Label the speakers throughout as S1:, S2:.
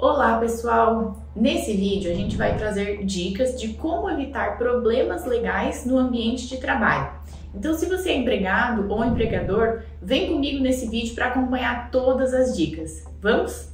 S1: Olá pessoal! Nesse vídeo a gente vai trazer dicas de como evitar problemas legais no ambiente de trabalho. Então, se você é empregado ou empregador, vem comigo nesse vídeo para acompanhar todas as dicas. Vamos?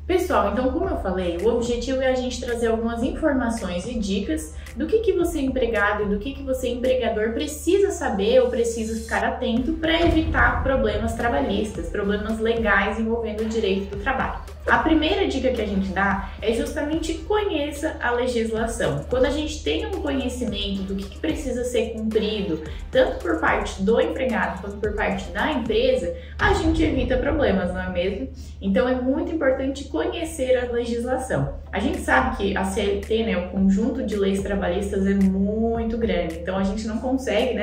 S1: Pessoal, então como eu falei, o objetivo é a gente trazer algumas informações e dicas do que você empregado e do que você empregador precisa saber ou precisa ficar atento para evitar problemas trabalhistas, problemas legais envolvendo o direito do trabalho. A primeira dica que a gente dá é justamente conheça a legislação. Quando a gente tem um conhecimento do que precisa ser cumprido, tanto por parte do empregado quanto por parte da empresa, a gente evita problemas, não é mesmo? Então é muito importante conhecer a legislação. A gente sabe que a CLT, né, o conjunto de leis trabalhistas é muito grande, então a gente não consegue,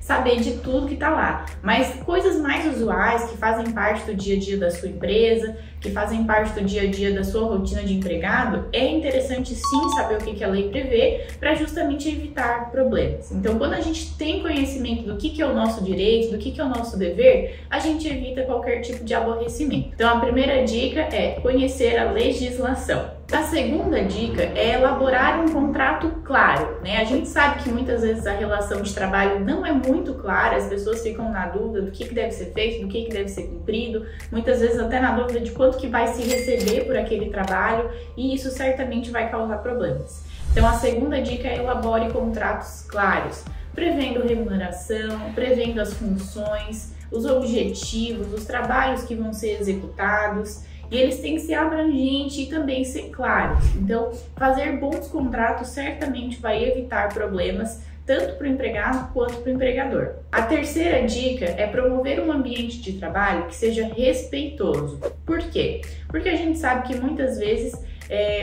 S1: saber de tudo que está lá. Mas coisas mais usuais que fazem parte do dia a dia da sua empresa, que fazem parte do dia a dia da sua rotina de empregado, é interessante sim saber o que a lei prevê para justamente evitar problemas. Então, quando a gente tem conhecimento do que é o nosso direito, do que é o nosso dever, a gente evita qualquer tipo de aborrecimento. Então, a primeira dica é conhecer a legislação. A segunda dica é elaborar um contrato claro, A gente sabe que muitas vezes a relação de trabalho não é muito clara, as pessoas ficam na dúvida do que deve ser feito, do que deve ser cumprido, muitas vezes até na dúvida de quanto que vai se receber por aquele trabalho, e isso certamente vai causar problemas. Então a segunda dica é elabore contratos claros, prevendo remuneração, prevendo as funções, os objetivos, os trabalhos que vão ser executados. E eles têm que ser abrangentes e também ser claros. Então, fazer bons contratos certamente vai evitar problemas, tanto para o empregado quanto para o empregador. A terceira dica é promover um ambiente de trabalho que seja respeitoso. Por quê? Porque a gente sabe que muitas vezes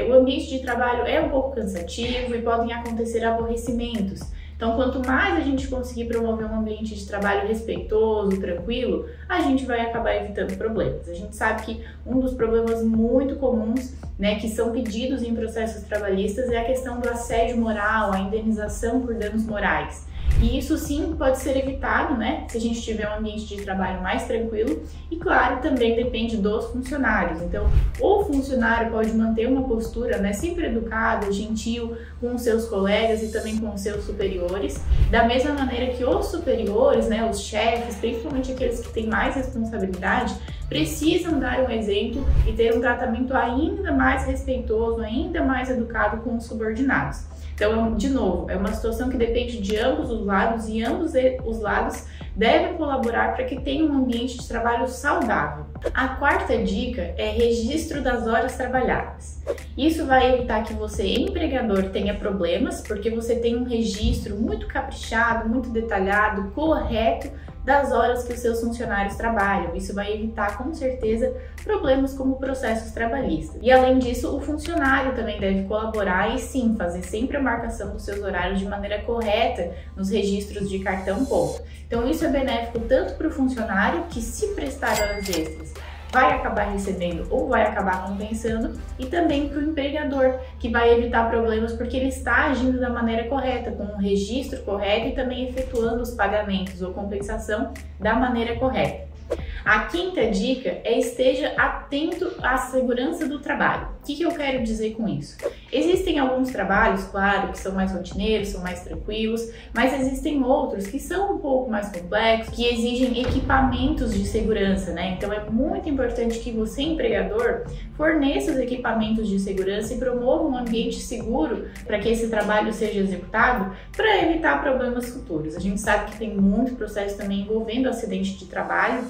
S1: o ambiente de trabalho é um pouco cansativo e podem acontecer aborrecimentos. Então, quanto mais a gente conseguir promover um ambiente de trabalho respeitoso, tranquilo, a gente vai acabar evitando problemas. A gente sabe que um dos problemas muito comuns, que são pedidos em processos trabalhistas é a questão do assédio moral, a indenização por danos morais. E isso sim pode ser evitado, se a gente tiver um ambiente de trabalho mais tranquilo, e claro, também depende dos funcionários. Então, o funcionário pode manter uma postura, sempre educada, gentil com os seus colegas e também com os seus superiores, da mesma maneira que os superiores, os chefes, principalmente aqueles que têm mais responsabilidade, precisam dar um exemplo e ter um tratamento ainda mais respeitoso, ainda mais educado com os subordinados. Então, de novo, é uma situação que depende de ambos os lados e ambos os lados devem colaborar para que tenha um ambiente de trabalho saudável. A quarta dica é registro das horas trabalhadas. Isso vai evitar que você, empregador, tenha problemas, porque você tem um registro muito caprichado, muito detalhado, correto das horas que os seus funcionários trabalham. Isso vai evitar, com certeza, problemas como processos trabalhistas. E além disso, o funcionário também deve colaborar e sim, fazer sempre a marcação dos seus horários de maneira correta nos registros de cartão ponto. Então isso é benéfico tanto para o funcionário, que se prestar horas extras vai acabar recebendo ou vai acabar compensando, e também para o empregador, que vai evitar problemas porque ele está agindo da maneira correta, com um registro correto e também efetuando os pagamentos ou compensação da maneira correta. A quinta dica é esteja atento à segurança do trabalho. O que eu quero dizer com isso? Existem alguns trabalhos, claro, que são mais rotineiros, são mais tranquilos, mas existem outros que são um pouco mais complexos, que exigem equipamentos de segurança, Então é muito importante que você, empregador, forneça os equipamentos de segurança e promova um ambiente seguro para que esse trabalho seja executado, para evitar problemas futuros. A gente sabe que tem muito processo também envolvendo acidente de trabalho,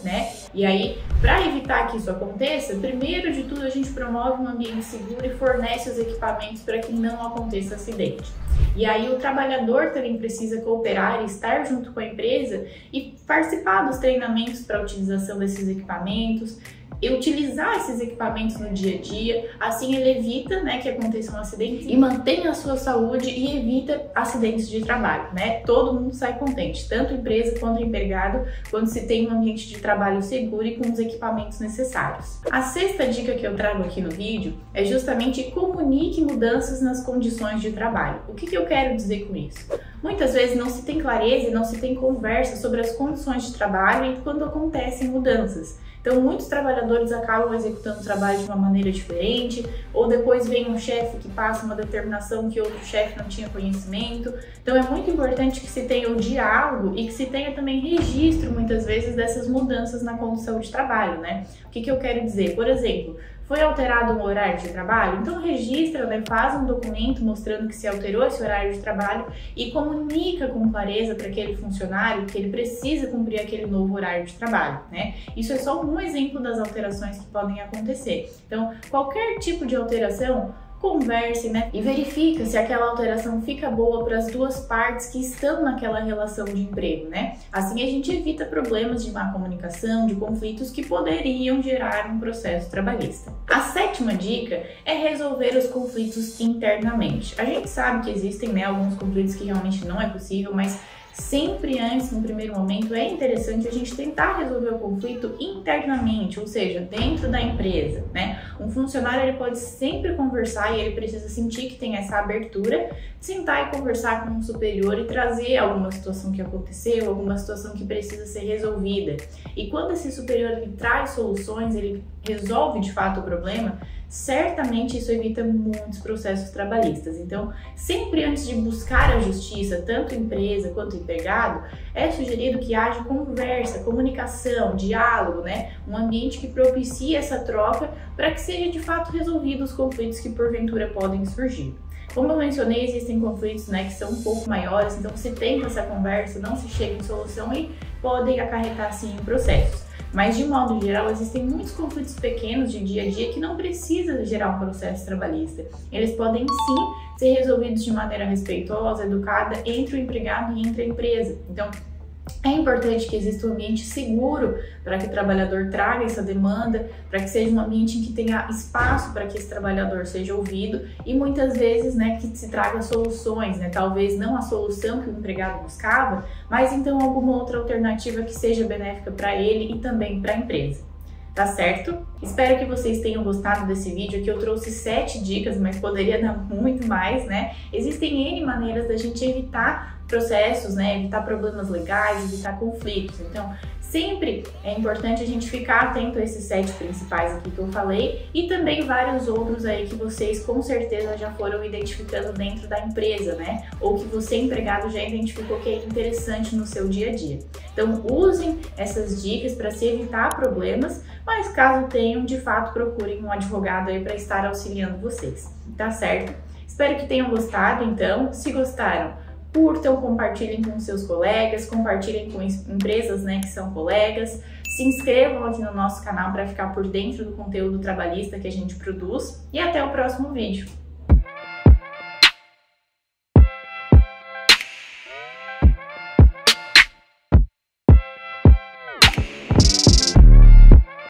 S1: E aí, para evitar que isso aconteça, primeiro de tudo a gente promove um ambiente seguro e fornece os equipamentos para que não aconteça acidente. E aí o trabalhador também precisa cooperar e estar junto com a empresa e participar dos treinamentos para a utilização desses equipamentos, utilizar esses equipamentos no dia a dia, assim ele evita, né, que aconteçam acidentes e mantém a sua saúde e evita acidentes de trabalho, né? Todo mundo sai contente, tanto empresa quanto empregado, quando se tem um ambiente de trabalho seguro e com os equipamentos necessários. A sexta dica que eu trago aqui no vídeo é justamente comunique mudanças nas condições de trabalho. O que eu quero dizer com isso? Muitas vezes não se tem clareza e não se tem conversa sobre as condições de trabalho e quando acontecem mudanças. Então, muitos trabalhadores acabam executando o trabalho de uma maneira diferente, ou depois vem um chefe que passa uma determinação que outro chefe não tinha conhecimento. Então, é muito importante que se tenha o diálogo e que se tenha também registro, muitas vezes, dessas mudanças na condição de trabalho, né? O que eu quero dizer? Por exemplo, foi alterado um horário de trabalho? Então registra, né, faz um documento mostrando que se alterou esse horário de trabalho e comunica com clareza para aquele funcionário que ele precisa cumprir aquele novo horário de trabalho, né? Isso é só um exemplo das alterações que podem acontecer. Então, qualquer tipo de alteração, converse, né, e verifica se aquela alteração fica boa para as duas partes que estão naquela relação de emprego, né? Assim a gente evita problemas de má comunicação, de conflitos que poderiam gerar um processo trabalhista. A sétima dica é resolver os conflitos internamente. A gente sabe que existem, né, alguns conflitos que realmente não é possível, mas sempre antes, no primeiro momento, é interessante a gente tentar resolver o conflito internamente, ou seja, dentro da empresa, né? Um funcionário ele pode sempre conversar e ele precisa sentir que tem essa abertura, sentar e conversar com um superior e trazer alguma situação que aconteceu, alguma situação que precisa ser resolvida. E quando esse superior ele traz soluções, ele resolve de fato o problema, certamente isso evita muitos processos trabalhistas. Então, sempre antes de buscar a justiça, tanto empresa quanto empregado, é sugerido que haja conversa, comunicação, diálogo, né? Um ambiente que propicie essa troca para que seja de fato resolvidos os conflitos que porventura podem surgir. Como eu mencionei, existem conflitos, né, que são um pouco maiores, então se tenta essa conversa, não se chega em solução e podem acarretar sim em processos. Mas, de modo geral, existem muitos conflitos pequenos de dia a dia que não precisam gerar um processo trabalhista. Eles podem, sim, ser resolvidos de maneira respeitosa, educada, entre o empregado e entre a empresa. Então, é importante que exista um ambiente seguro para que o trabalhador traga essa demanda, para que seja um ambiente em que tenha espaço para que esse trabalhador seja ouvido e muitas vezes, né, que se traga soluções, né, talvez não a solução que o empregado buscava, mas então alguma outra alternativa que seja benéfica para ele e também para a empresa. Tá certo? Espero que vocês tenham gostado desse vídeo. Aqui eu trouxe 7 dicas, mas poderia dar muito mais, né? Existem N maneiras da gente evitar processos, né? Evitar problemas legais, evitar conflitos. Então, sempre é importante a gente ficar atento a esses 7 principais aqui que eu falei e também vários outros aí que vocês com certeza já foram identificando dentro da empresa, né? Ou que você, empregado, já identificou que é interessante no seu dia a dia. Então, usem essas dicas para se evitar problemas, mas caso tenham, de fato, procurem um advogado aí para estar auxiliando vocês, tá certo? Espero que tenham gostado, então. Se gostaram, curtam, compartilhem com seus colegas, compartilhem com empresas, né, que são colegas. Se inscrevam aqui no nosso canal para ficar por dentro do conteúdo trabalhista que a gente produz. E até o próximo vídeo.